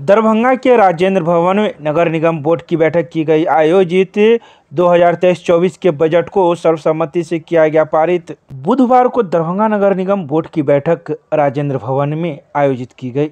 दरभंगा के राजेंद्र भवन में नगर निगम बोर्ड की बैठक की गई। आयोजित 2023-24 के बजट को सर्वसम्मति से किया गया पारित। बुधवार को दरभंगा नगर निगम बोर्ड की बैठक राजेंद्र भवन में आयोजित की गई,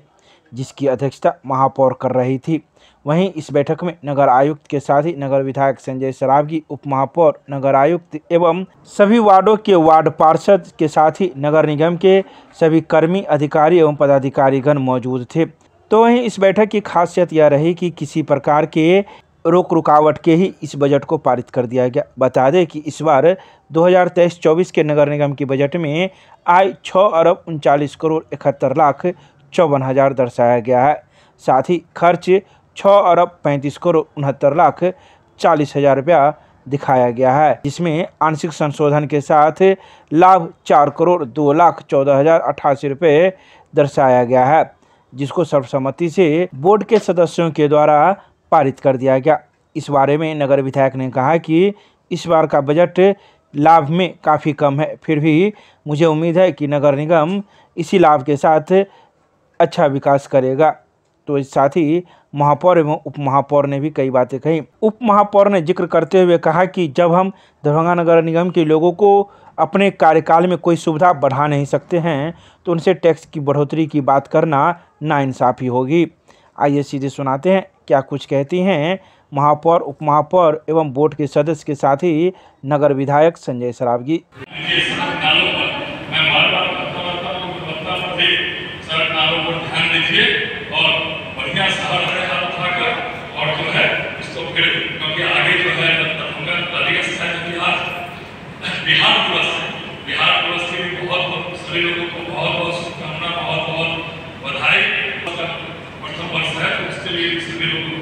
जिसकी अध्यक्षता महापौर कर रही थी। वहीं इस बैठक में नगर आयुक्त के साथ ही नगर विधायक संजय सरावगी, उप महापौर, नगर आयुक्त एवं सभी वार्डों के वार्ड पार्षद के साथ ही नगर निगम के सभी कर्मी, अधिकारी एवं पदाधिकारीगण मौजूद थे। तो वहीं इस बैठक की खासियत यह रही कि किसी प्रकार के रोक रुकावट के ही इस बजट को पारित कर दिया गया। बता दें कि इस बार 2023-24 के नगर निगम के बजट में आय 6,39,71,54,000 दर्शाया गया है। साथ ही खर्च 6,35,69,40,000 रुपया दिखाया गया है, जिसमें आंशिक संशोधन के साथ लाभ 4,02,14,088 रुपये दर्शाया गया है, जिसको सर्वसम्मति से बोर्ड के सदस्यों के द्वारा पारित कर दिया गया। इस बारे में नगर विधायक ने कहा कि इस बार का बजट लाभ में काफ़ी कम है, फिर भी मुझे उम्मीद है कि नगर निगम इसी लाभ के साथ अच्छा विकास करेगा। तो इस साथ ही महापौर एवं उप महापौर ने भी कई बातें कही। उप महापौर ने जिक्र करते हुए कहा कि जब हम दरभंगा नगर निगम के लोगों को अपने कार्यकाल में कोई सुविधा बढ़ा नहीं सकते हैं, तो उनसे टैक्स की बढ़ोतरी की बात करना नाइंसाफ़ी होगी। आइए सीधे सुनाते हैं क्या कुछ कहती हैं महापौर, उप महापौर एवं बोर्ड के सदस्य के साथ ही नगर विधायक संजय सरावगी। बिहार दिवस के लिए बहुत सभी लोगों को बहुत शुभकामना, बहुत बधाई। प्रथम वर्ष है तो इसके लिए सभी लोगों को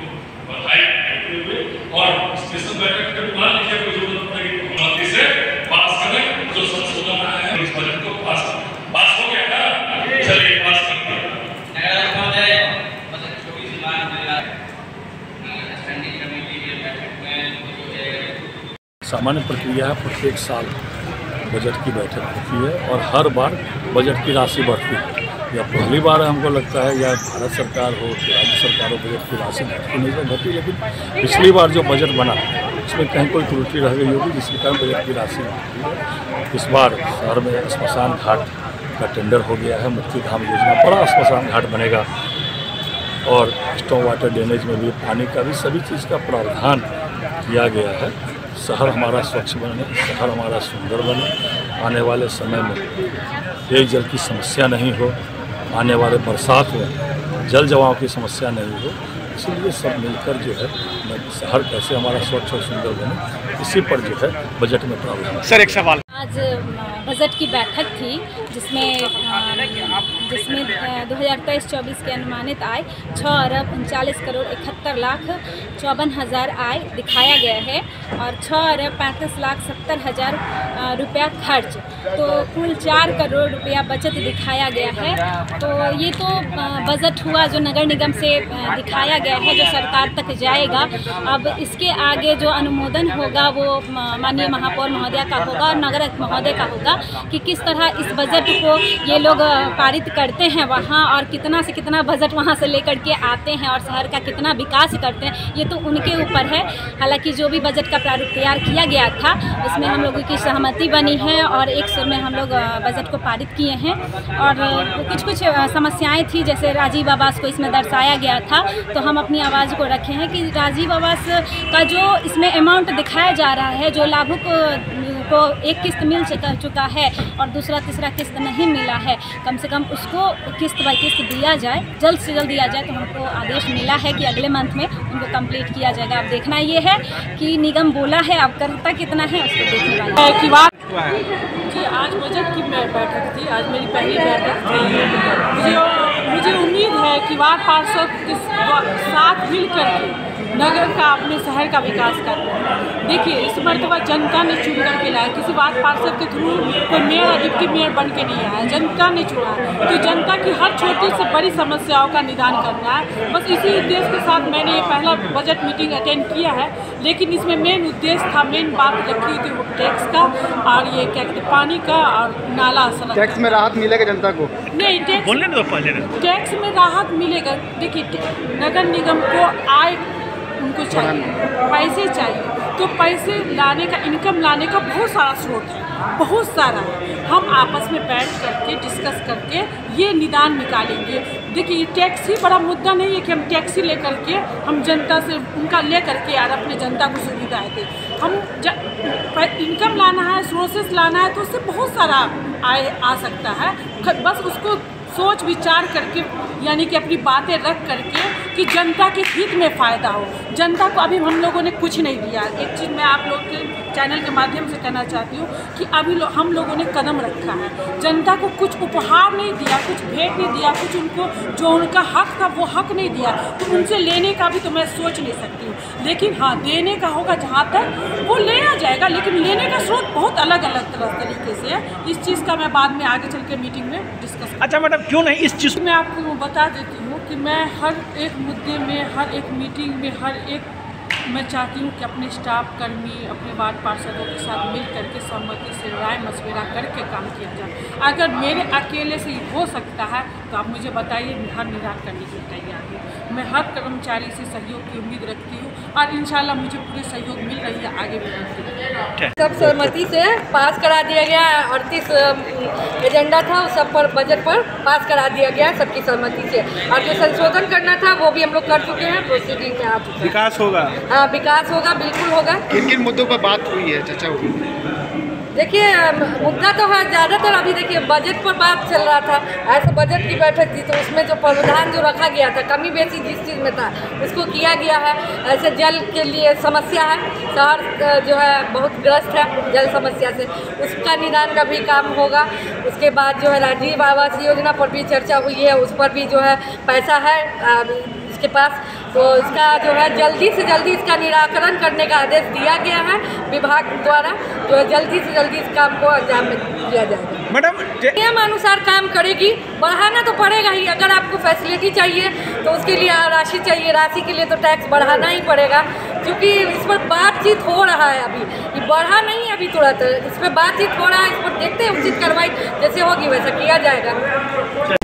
बधाई देते हुए और स्पेशल बैठक के बुला लीजिए, कोई जरूरत नहीं है से पास करें। जो संशोधन आया है इस बजट को पास हो गया ना, चलिए पास करते हैं। सामान्य प्रक्रिया है, प्रत्येक साल बजट की बैठक होती है और हर बार बजट की राशि बढ़ती है। या पहली बार हमको लगता है या भारत सरकार हो कि राज्य सरकार हो, बजट की राशि घटती नहीं घटी, लेकिन पिछली बार जो बजट बना उसमें कहीं कोई त्रुटि रह गई होगी, जिसके कारण बजट की राशि घटती है। इस बार शहर में श्मशान घाट का टेंडर हो गया है। मुक्ति धाम योजना बड़ा श्मशान घाट बनेगा और स्टॉर्म वाटर ड्रेनेज में भी पानी का भी सभी चीज़ का प्रावधान किया गया है। शहर हमारा स्वच्छ बने, शहर हमारा सुंदर बने, आने वाले समय में पेयजल की समस्या नहीं हो, आने वाले बरसात में जल जमाव की समस्या नहीं हो। इसलिए सब मिलकर जो है शहर कैसे हमारा स्वच्छ और सुंदर बने, इसी पर जो है बजट में प्रावधान। सर एक सवाल, आज बजट की बैठक थी जिसमें 2023-24 के अनुमानित आय 6,39,71,54,000 आय दिखाया गया है और 6,35,70,000 रुपया खर्च, तो कुल 4 करोड़ रुपया बचत दिखाया गया है। तो ये तो बजट हुआ जो नगर निगम से दिखाया गया है, जो सरकार तक जाएगा। अब इसके आगे जो अनुमोदन होगा वो माननीय महापौर महोदया का होगा और नगर महोदय का होगा कि किस तरह इस बजट को ये लोग पारित करते हैं वहाँ, और कितना से कितना बजट वहाँ से लेकर के आते हैं और शहर का कितना विकास करते हैं, ये तो उनके ऊपर है। हालांकि जो भी बजट का प्रारूप तैयार किया गया था उसमें हम लोगों की सहमति बनी है और एक सुर में हम लोग बजट को पारित किए हैं। और कुछ समस्याएँ थी, जैसे राजीव आवास को इसमें दर्शाया गया था, तो हम अपनी आवाज़ को रखे हैं कि राजीव आवास का जो इसमें अमाउंट दिखाया जा रहा है, जो लाभुक को एक किस्त मिल चुका है और दूसरा तीसरा किस्त नहीं मिला है, कम से कम उसको किस्त बाय किस्त दिया जाए, जल्द से जल्द दिया जाए। तो हमको आदेश मिला है कि अगले मंथ में उनको कंप्लीट किया जाएगा। अब देखना ये है कि निगम बोला है, अब करता कितना है उसको देखने वाला है। जी आज बजट की बैठक थी, आज मेरी पहली बैठक थी। मुझे उम्मीद है कि वार्ड पार्षद के साथ मिल करके नगर का, अपने शहर का विकास कर रहे हैं। देखिए, इस मरतबा जनता ने चुन करके लाया, किसी वार्ड पार्षद के थ्रू कोई मेयर या डिप्टी मेयर बन के नहीं आया, जनता ने चुना। तो जनता की हर छोटी से बड़ी समस्याओं का निदान करना है। बस इसी उद्देश्य के साथ मैंने ये पहला बजट मीटिंग अटेंड किया है, लेकिन इसमें मेन उद्देश्य था, मेन बात रखी थी वो टैक्स का और ये क्या कहते पानी का और नाला सड़क। टैक्स में राहत मिलेगा जनता को? नहीं, टैक्स में राहत मिलेगा। देखिए, नगर निगम को आय उनको चाहिए, पैसे चाहिए, तो पैसे लाने का, इनकम लाने का बहुत सारा स्रोत है, बहुत सारा है। हम आपस में बैठ करके डिस्कस करके ये निदान निकालेंगे। देखिए, ये टैक्स ही बड़ा मुद्दा नहीं है कि हम टैक्स ही लेकर के हम जनता से उनका ले करके यार अपने जनता को सुविधाएं दें। हम इनकम लाना है, सोर्सेस लाना है, तो उससे बहुत सारा आय आ सकता है। बस उसको सोच विचार करके, यानी कि अपनी बातें रख करके कि जनता के हित में फ़ायदा हो। जनता को अभी हम लोगों ने कुछ नहीं दिया। एक चीज़ मैं आप लोग के चैनल के माध्यम से कहना चाहती हूँ कि अभी हम लोगों ने कदम रखा है, जनता को कुछ उपहार नहीं दिया, कुछ भेंट नहीं दिया, कुछ उनको जो उनका हक था वो हक नहीं दिया। तो उनसे लेने का भी तो मैं सोच नहीं सकती हूँ, लेकिन हाँ, देने का होगा जहाँ तक वो लेना जाएगा, लेकिन लेने का स्रोत बहुत अलग अलग तरीके से है। इस चीज़ का मैं बाद में आगे चल के मीटिंग में डिस्कस। अच्छा मैडम, क्यों नहीं इस चीज़ मैं आपको बता देती हूँ कि मैं हर एक मुद्दे में, हर एक मीटिंग में, हर एक मैं चाहती हूँ कि अपने स्टाफ कर्मी, अपने वार्ड पार्षदों के साथ मिल करके सहमति से राय मशविरा करके काम किया जाए। अगर मेरे अकेले से हो सकता है तो आप मुझे बताइए, मैं हर निदान करने के लिए तैयार हूँ। मैं हर कर्मचारी से सहयोग की उम्मीद रखती हूँ और इंशाल्लाह मुझे पूरे सहयोग मिल रही है, आगे भी मिलती है। सब सहमति से पास करा दिया गया। 38 एजेंडा था, उस सब पर बजट पर पास करा दिया गया सबकी सहमति से। और जो संशोधन करना था वो भी हम लोग कर चुके हैं, प्रोसीडिंग में आ चुका है। विकास होगा? हाँ, विकास होगा, बिल्कुल होगा। किन किन मुद्दों पर बात हुई है, चर्चा हुई? देखिए, मुद्दा तो है ज़्यादातर, अभी देखिए बजट पर बात चल रहा था। ऐसे बजट की बैठक थी तो उसमें जो प्रावधान जो रखा गया था, कमी बेसी जिस चीज़ में था उसको किया गया है। ऐसे जल के लिए समस्या है, शहर जो है बहुत ग्रस्त है जल समस्या से, उसका निदान का भी काम होगा। उसके बाद जो है राजीव आवास योजना पर भी चर्चा हुई है, उस पर भी जो है पैसा है इसके पास, तो इसका जो है जल्दी से जल्दी इसका निराकरण करने का आदेश दिया गया है विभाग द्वारा, जो है जल्दी से जल्दी इस काम को अंजाम दिया जाएगा। मैडम, नियम अनुसार काम करेगी, बढ़ाना तो पड़ेगा ही। अगर आपको फैसिलिटी चाहिए तो उसके लिए राशि चाहिए, राशि के लिए तो टैक्स बढ़ाना ही पड़ेगा, क्योंकि इस पर बातचीत हो रहा है। अभी ये बढ़ा नहीं है, अभी तुरंत इस पर बातचीत हो रहा है। इस पर देखते हैं, उचित कार्रवाई जैसे होगी वैसा किया जाएगा।